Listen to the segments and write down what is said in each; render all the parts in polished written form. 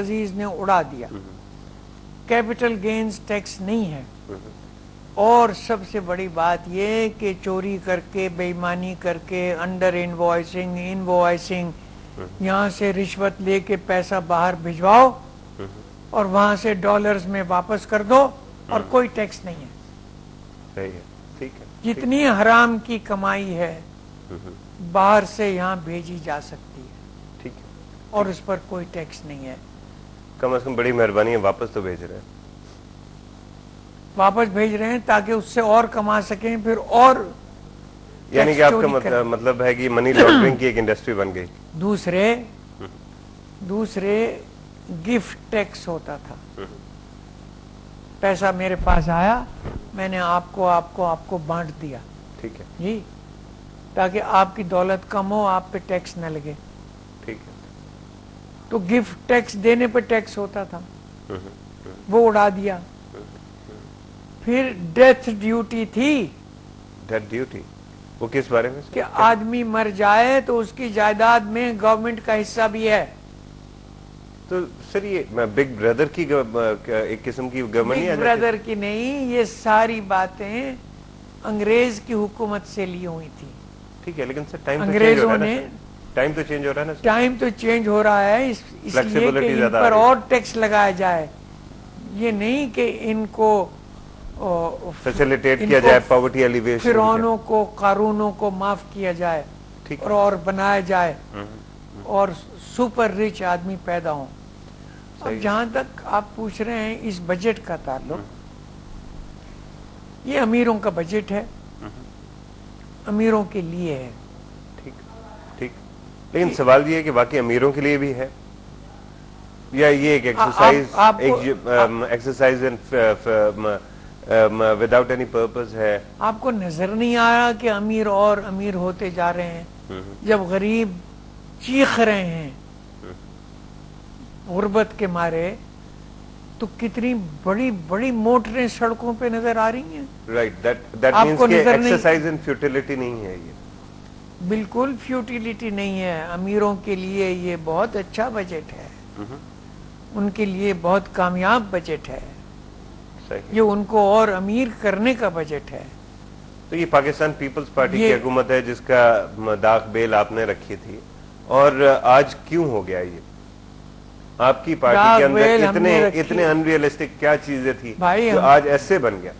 عزیز نے اڑا دیا. کیپٹل گینز ٹیکس نہیں ہے. اور سب سے بڑی بات یہ کہ چوری کر کے بے ایمانی کر کے انڈر انوائسنگ یہاں سے رشوت لے کے پیسہ باہر بھجواؤ اور وہاں سے ڈالرز میں واپس کر دو اور کوئی ٹیکس نہیں ہے. صحیح ہے. ٹھیک ہے. جتنی حرام کی کمائی ہے باہر سے یہاں بھیجی جا سکتی ہے. ٹھیک ہے. اور اس پر کوئی ٹیکس نہیں ہے. کم از کم بڑی مہربانی ہے واپس تو بھیج رہے ہیں. واپس بھیج رہے ہیں تاکہ اس سے اور کما سکیں پھر اور یعنی کہ آپ کا مطلب ہے کہ منی لانڈرنگ کی ایک انڈسٹری بن گئی. دوسرے گفٹ ٹیکس ہوتا تھا. پیسہ میرے پاس آیا میں نے آپ کو بانٹ دیا. ٹھیک ہے جی تاکہ آپ کی دولت کم ہو آپ پہ ٹیکس نہ لگے. ٹھیک ہے. تو گفٹ ٹیکس دینے پہ ٹیکس ہوتا تھا وہ اڑا دیا. پھر ڈیتھ ڈیوٹی تھی. ڈیتھ ڈیوٹی وہ کس بارے میں کہ آدمی مر جائے تو اس کی جائیداد میں گورنمنٹ کا حصہ بھی ہے. تو سر یہ بگ بردر کی ایک قسم کی گورنمنٹ نہیں. بگ بردر کی نہیں یہ ساری باتیں انگریز کی حکومت سے لی ہوئی تھی. ٹھیک ہے لیکن سر انگریزوں نے ٹائم تو چینج ہو رہا ہے نا. ٹائم تو چینج ہو رہا ہے اس لیے کہ ان پر اور ٹیکس لگایا جائے. یہ نہیں کہ ان کو فیسیلیٹیٹ کیا جائے پاورٹی ایلیویشن فرعونوں کو قارونوں کو معاف کیا جائے اور بنایا جائے اور سپر ریچ آدمی پیدا ہوں. اب جہاں تک آپ پوچھ رہے ہیں اس بجٹ کا تعلق یہ امیروں کا بجٹ ہے. امیروں کے لیے ہے. ٹھیک لیکن سوال یہ ہے کہ واقعی امیروں کے لیے بھی ہے یا یہ ایک ایکسرسائز وداؤٹ اینی پرپز ہے. آپ کو نظر نہیں آ رہا کہ امیر اور امیر ہوتے جا رہے ہیں جب غریب چیخ رہے ہیں غربت کے مارے تو کتنی بڑی بڑی موٹریں سڑکوں پہ نظر آ رہی ہیں. رائٹ دیٹ مینس کہ ایکسرسائز ان فیوٹیلٹی نہیں ہے. یہ بالکل فیوٹیلٹی نہیں ہے. امیروں کے لیے یہ بہت اچھا بجٹ ہے. ان کے لیے بہت کامیاب بجٹ ہے. یہ ان کو اور امیر کرنے کا بجٹ ہے. تو یہ پاکستان پیپلز پارٹی کی حکومت ہے جس کا داغ بیل آپ نے رکھی تھی اور آج کیوں ہو گیا یہ آپ کی پارٹی کے اندر اتنے انریلسٹک کیا چیزیں تھی جو آج ایسے بن گیا؟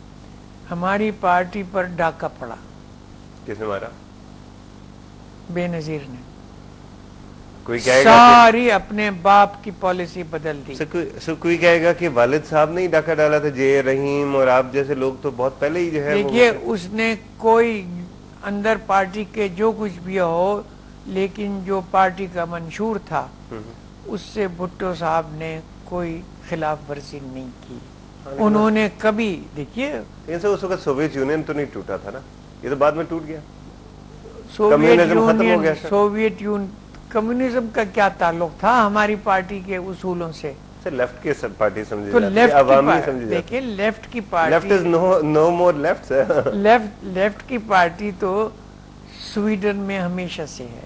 ہماری پارٹی پر ڈاکہ پڑا. کس نے مارا؟ بے نظیر نے. کوئی کہے گا ساری اپنے باپ کی پالیسی بدل دی. کوئی کہے گا کہ والد صاحب نے ہی ڈاکہ ڈالا تھا. جے رحیم اور آپ جیسے لوگ تو بہت پہلے ہی جو ہے دیکھیے اس نے کوئی اندر پارٹی کے جو کچھ بھی ہو لیکن جو پارٹی کا منشور تھا اس سے بھٹو صاحب نے کوئی خلاف ورزی نہیں کی. انہوں نے کبھی دیکھیے اس وقت سوویت یونین تو نہیں ٹوٹا تھا نا. یہ تو بعد میں ٹوٹ گیا. سوویت یونین کمیونزم کا کیا تعلق تھا ہماری پارٹی کے اصولوں سے؟ لیفٹ کی پارٹی سمجھی تو دیکھیں لیفٹ کی پارٹی نو مور لیفٹ لیفٹ کی پارٹی تو سویڈن میں ہمیشہ سے ہے.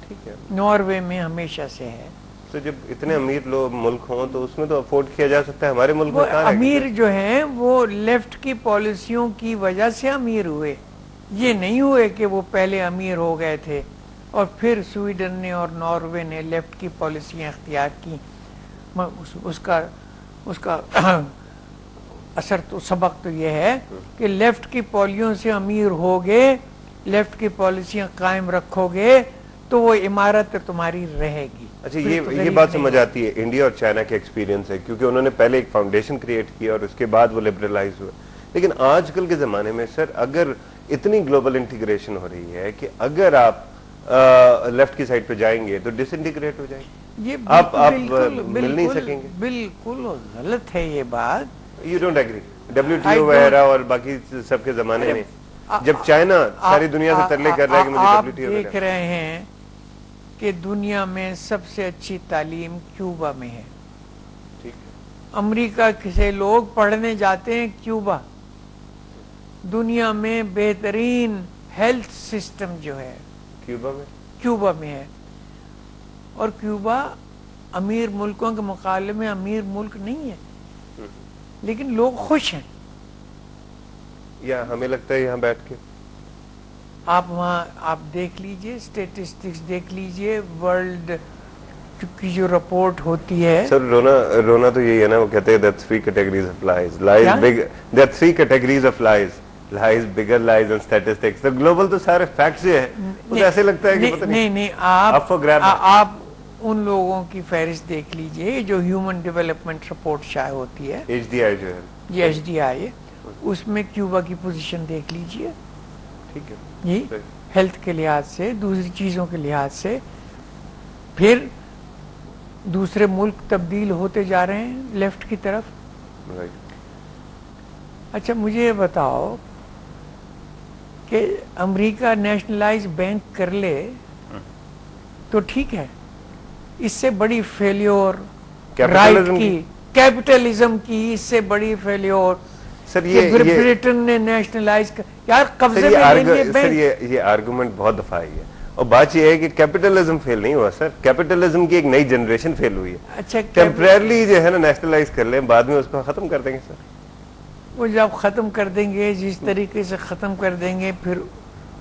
ٹھیک ہے. ناروے میں ہمیشہ سے ہے. تو جب اتنے امیر لوگ ملک ہوں تو اس میں تو افورڈ کیا جا سکتا ہے. ہمارے ملک میں امیر جو ہیں وہ لیفٹ کی پالیسیوں کی وجہ سے امیر ہوئے. یہ نہیں ہوئے کہ وہ پہلے امیر ہو گئے تھے اور پھر سویڈن نے اور ناروے نے لیفٹ کی پالیسیاں اختیار کی. اس کا اثر تو سبق تو یہ ہے کہ لیفٹ کی پالیسیوں سے امیر ہوگے لیفٹ کی پالیسیاں قائم رکھو گے تو وہ عمارت تمہاری رہے گی. اچھا یہ بات سمجھ آتی ہے انڈیا اور چائنا کے ایکسپیرینس ہے کیونکہ انہوں نے پہلے ایک فاؤنڈیشن کریٹ کیا اور اس کے بعد وہ لبرلائز ہوئے. لیکن آج کل کے زمانے میں سر اگر اتنی گلوبل انٹیگریشن ہو رہی ہے کہ اگر آپ لیفٹ کی سائڈ پہ جائیں گے تو ڈس انٹیگریٹ ہو جائیں گے. آپ مل نہیں سکیں گے. بالکل غلط ہے یہ بات. You don't agree? WTO وغیرہ اور باقی سب کے زمانے میں جب چائنا ساری دنیا سے ترلے کر رہا ہے کہ مجھے آپ دیکھ رہے ہیں کہ دنیا میں سب سے اچھی تعلیم کیوبا میں ہے. امریکہ سے لوگ پڑھنے جاتے ہیں کیوبا. دنیا میں بہترین ہیلتھ سسٹم جو ہے کیوبا میں ہے. اور کیوبا امیر ملکوں کے مقابلے میں امیر ملک نہیں ہے، لیکن لوگ خوش ہیں. یا ہمیں لگتا ہے یہاں بیٹھ کے آپ وہاں آپ دیکھ لیجئے، اسٹیٹسٹکس دیکھ لیجئے، ورلڈ کی جو رپورٹ ہوتی ہے. سر رونا تو یہی ہے نا، وہ کہتے ہیں there are three categories of lies. There are three categories of lies. Lies, bigger lies and statistics. تو گلوبل تو سارے فیکٹس ہیں. مجھے ایسے لگتا ہے کہ پتہ نہیں آپ ان لوگوں کی فہرست دیکھ لیجئے جو ہیومن ڈیولپمنٹ رپورٹ شائع ہوتی ہے، HDI جو ہے، یہ HDI ہے، اس میں کیوبا کی پوزیشن دیکھ لیجئے. ٹھیک ہے جی، ہیلتھ کے لحاظ سے، دوسری چیزوں کے لحاظ سے. پھر دوسرے ملک تبدیل ہوتے جا رہے ہیں لیفٹ کی طرف. اچھا مجھے یہ بتاؤ کہ امریکہ نیشنلائز بینک کر لے تو ٹھیک ہے، اس سے بڑی فیلیور رائٹ کی، کیپٹلزم کی اس سے بڑی فیلیور. سر یہ برٹن نے نیشنلائز یار قبضے میں لے لیے سر یہ آرگومنٹ بہت دفعہ آئی ہے، اور بات یہ ہے کہ کیپٹلزم فیل نہیں ہوا سر، کیپٹلزم کی ایک نئی جنریشن فیل ہوئی ہے. اچھا ٹیمپریرلی جو ہے نا نیشنلائز کر لیں، بعد میں اس کو ختم کر دیں گے سر. وہ جب ختم کر دیں گے جس طریقے سے ختم کر دیں گے، پھر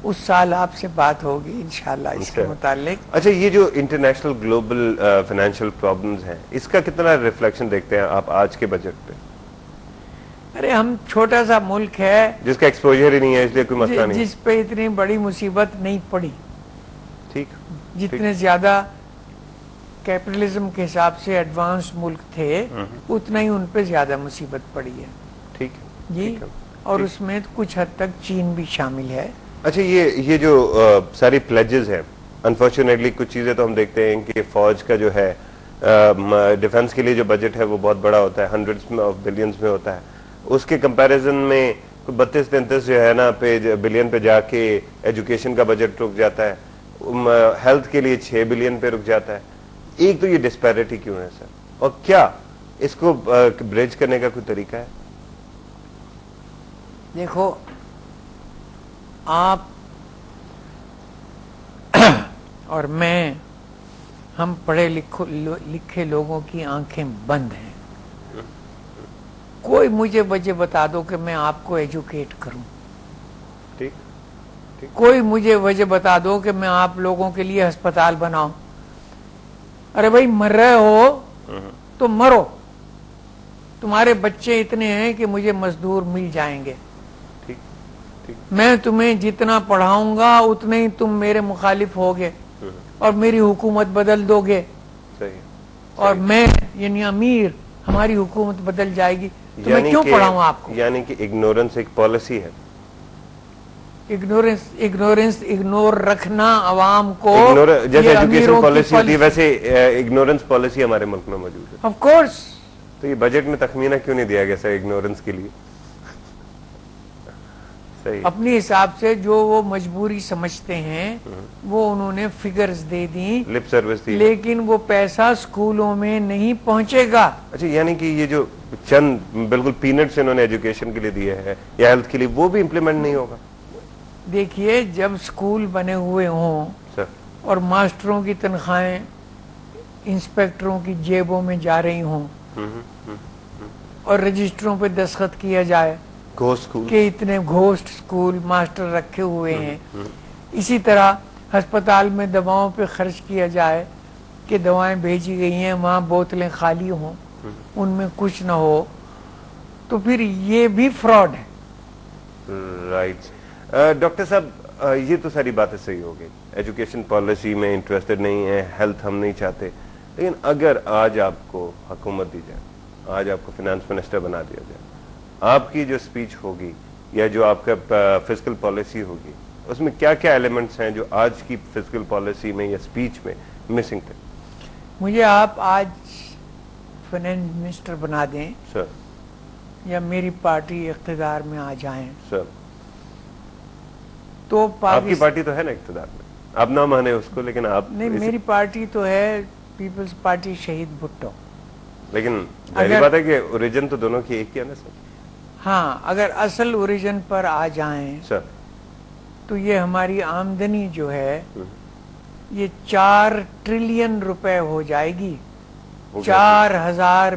اس سال آپ سے بات ہوگی انشاءاللہ اس کے متعلق. اچھا یہ جو انٹرنیشنل گلوبل فائنینشیل پرابلمز ہیں، اس کا کتنا ریفلیکشن دیکھتے ہیں آپ آج کے بجٹ پہ؟ ارے ہم چھوٹا سا ملک ہے جس کا ایکسپوجر ہی نہیں ہے، اس لیے کوئی مسئلہ نہیں، جس پہ اتنی بڑی مصیبت نہیں پڑی. ٹھیک، جتنے زیادہ کیپٹلزم کے حساب سے ایڈوانس ملک تھے اتنا ہی ان پہ زیادہ مصیبت پڑی ہے. ٹھیک جی، اور اس میں کچھ حد تک چین بھی شامل ہے. اچھا یہ جو ساری پلیجز ہیں، انفارچونیٹلی کچھ چیزیں تو ہم دیکھتے ہیں کہ فوج کا جو ہے ڈیفنس کے لیے جو بجٹ ہے وہ بہت بڑا ہوتا ہے، ہنڈریڈز آف بلینز میں ہوتا ہے. اس کے کمپیریزن میں 32-33 جو ہے نا بلین پہ جا کے ایجوکیشن کا بجٹ رک جاتا ہے، ہیلتھ کے لیے 6 بلین پہ رک جاتا ہے. ایک تو یہ ڈسپیرٹی کیوں ہے سر، اور کیا اس کو بریج کرنے کا کوئی طریقہ ہے؟ دیکھو آپ اور میں، ہم پڑھے لکھے لوگوں کی آنکھیں بند ہیں. کوئی مجھے وجہ بتا دو کہ میں آپ کو ایجوکیٹ کروں. کوئی مجھے وجہ بتا دو کہ میں آپ لوگوں کے لیے ہسپتال بناؤں. ارے بھائی مر رہے ہو تو مرو، تمہارے بچے اتنے ہیں کہ مجھے مزدور مل جائیں گے. میں تمہیں جتنا پڑھاؤں گا اتنے ہی تم میرے مخالف ہوگے اور میری حکومت بدل دو گے. اور میں یعنی امیر، ہماری حکومت بدل جائے گی تو میں کیوں پڑھاؤں آپ کو؟ یعنی کہ اگنورنس ایک پالیسی ہے. اگنور رکھنا عوام کو، جیسے ایجوکیشن پالیسی ہوتی ہے ویسے اگنورنس پالیسی ہمارے ملک میں موجود ہے. Of course. تو یہ بجٹ میں تخمینہ کیوں نہیں دیا گیا سر اگنورنس کے لیے؟ اپنی حساب سے جو وہ مجبوری سمجھتے ہیں وہ انہوں نے فگرز دے دیں، لپ سروس دی، لیکن وہ پیسہ سکولوں میں نہیں پہنچے گا. اچھا یعنی کہ یہ جو چند بالکل پینٹس انہوں نے ایجوکیشن کے لیے دیے ہیں یا ہیلتھ کے لیے، وہ بھی امپلیمنٹ نہیں ہوگا. دیکھیے جب سکول بنے ہوئے ہوں سر اور ماسٹروں کی تنخواہیں انسپیکٹروں کی جیبوں میں جا رہی ہوں اور رجسٹروں پہ دستخط کیا جائے کہ اتنے گھوسٹ سکول ماسٹر رکھے ہوئے ہیں، اسی طرح ہسپتال میں دواؤں پہ خرچ کیا جائے کہ دوائیں بھیجی گئی ہیں وہاں بوتلیں خالی ہوں، ان میں کچھ نہ ہو، تو پھر یہ بھی فراڈ ہے. رائٹ. ڈاکٹر صاحب یہ تو ساری باتیں صحیح ہو گئی، ایجوکیشن پالیسی میں انٹرسٹڈ نہیں ہے، ہیلتھ ہم نہیں چاہتے، لیکن اگر آج آپ کو حکومت دی جائے، آج آپ کو فائنانس منسٹر بنا دیا جائے، آپ کی جو سپیچ ہوگی یا جو آپ کا فسکل پالیسی ہوگی، اس میں کیا کیا ایلیمنٹس ہیں جو آج کی فسکل پالیسی میں یا سپیچ میں مسنگ تھے؟ مجھے آپ آج فائنانس منسٹر بنا دیں سر، یا میری پارٹی اقتدار میں آ جائیں سر، تو آپ کی پارٹی تو ہے نا اقتدار میں، آپ نہ مانے اس کو، لیکن آپ نہیں، میری پارٹی تو ہے پیپلز پارٹی شہید بھٹو، لیکن ظاہر بات ہے کہ اوریجن تو دونوں کی ایک ہی ہے نا سر. ہاں اگر اصل اوریجن پر آ جائیں سر تو یہ ہماری آمدنی جو ہے یہ 4 ٹریلین روپے ہو جائے گی. 4,000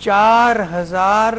4,000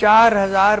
4,000